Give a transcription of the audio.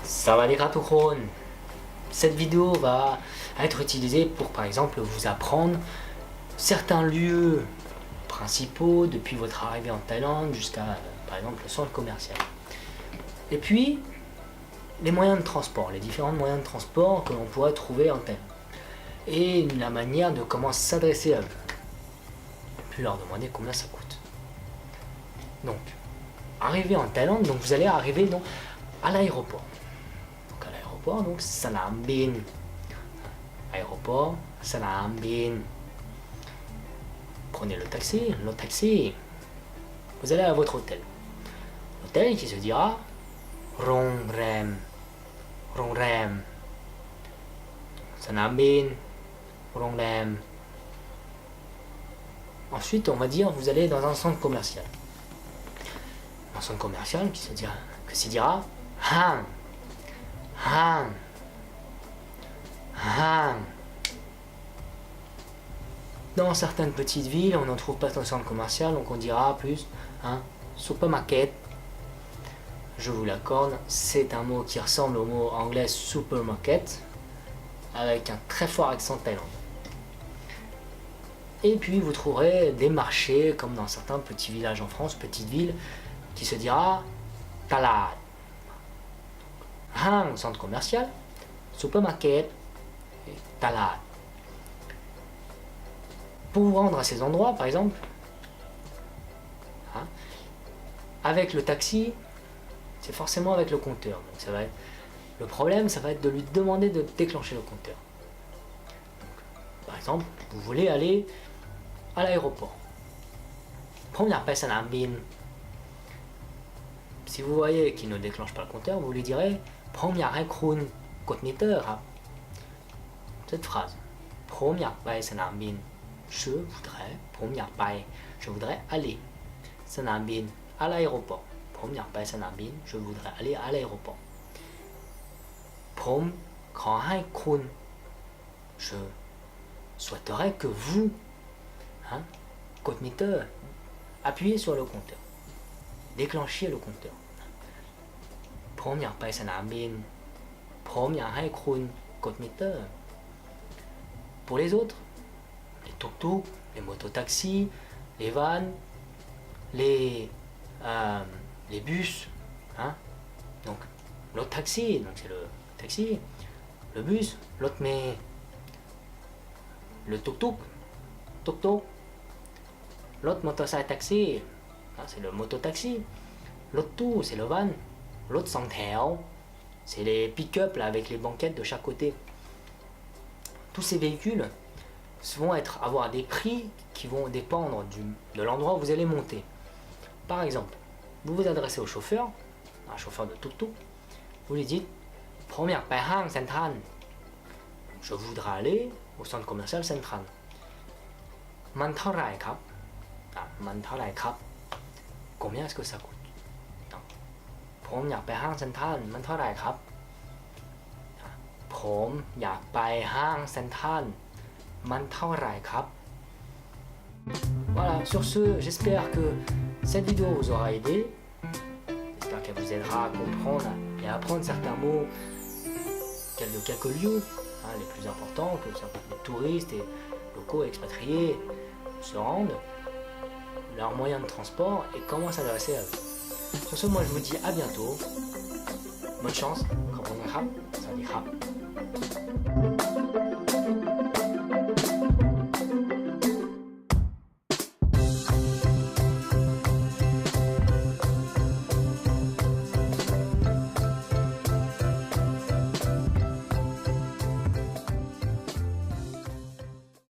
Ça va les gratoucrones. Cette vidéo va être utilisée pour par exemple vous apprendre certains lieux principaux depuis votre arrivée en Thaïlande jusqu'à par exemple le centre commercial. Et puis les moyens de transport, les différents moyens de transport que l'on pourrait trouver en Thaïlande. Et la manière de comment s'adresser à eux. Et puis leur demander combien ça coûte. Donc, arriver en Thaïlande, donc vous allez arriver donc, à l'aéroport. Donc à l'aéroport, donc Sanam Bin. Aéroport, Sanam Bin. Prenez le taxi. Vous allez à votre hôtel. L'hôtel qui se dira Rong Rem. Sanam Bin. Rong Rem. Ensuite, on va dire, vous allez dans un centre commercial. Un centre commercial qui se dira Hang. Dans certaines petites villes, on n'en trouve pas dans le centre commercial, donc on dira plus supermarket. Je vous l'accorde, c'est un mot qui ressemble au mot anglais supermarket, avec un très fort accent thaïlandais. Et puis vous trouverez des marchés, comme dans certains petits villages en France, petites villes, qui se dira Talad. Hang, centre commercial, supermarket, et Talad. Pour vous rendre à ces endroits, par exemple, avec le taxi, c'est forcément avec le compteur. Donc ça va être, le problème, ça va être de lui demander de déclencher le compteur. Donc, par exemple, vous voulez aller à l'aéroport. Première personne à bin. Si vous voyez qu'il ne déclenche pas le compteur, vous lui direz première krun meter. Cette phrase. Première personne à bin. Je voudrais aller. Sanam bin à l'aéroport. Première personne à bin. Je voudrais aller à l'aéroport. Prom khao hai krun. Je souhaiterais que vous code meter, appuyez sur le compteur. Déclenchez le compteur. Première personne à bin. Première hai krun code meter. Pour les autres, les tuk-tuk, les mototaxis, les vannes, les bus, donc l'autre taxi, donc c'est le taxi, le bus, l'autre mais le tuk-tuk, l'autre motocycle taxi, c'est le mototaxi, l'autre tout, c'est le van, l'autre sangtheo, c'est les pick-up là avec les banquettes de chaque côté. Tous ces véhicules vont avoir des prix qui vont dépendre de l'endroit où vous allez monter. Par exemple, vous vous adressez au chauffeur, un chauffeur de tuk-tuk, vous lui dites première Pahang Central. Je voudrais aller au centre commercial Central. Mantarai Kap. Combien est-ce que ça coûte? Première Pahang Central. Mantarai Kap. Première Pahang Central. Voilà, sur ce, j'espère que cette vidéo vous aura aidé. J'espère qu'elle vous aidera à comprendre et à apprendre certains mots de quelques lieux les plus importants que certains touristes et locaux expatriés se rendent, leurs moyens de transport et comment s'adresser à eux. Sur ce, moi je vous dis à bientôt. Bonne chance. ขอบคุณนะครับ สวัสดีครับ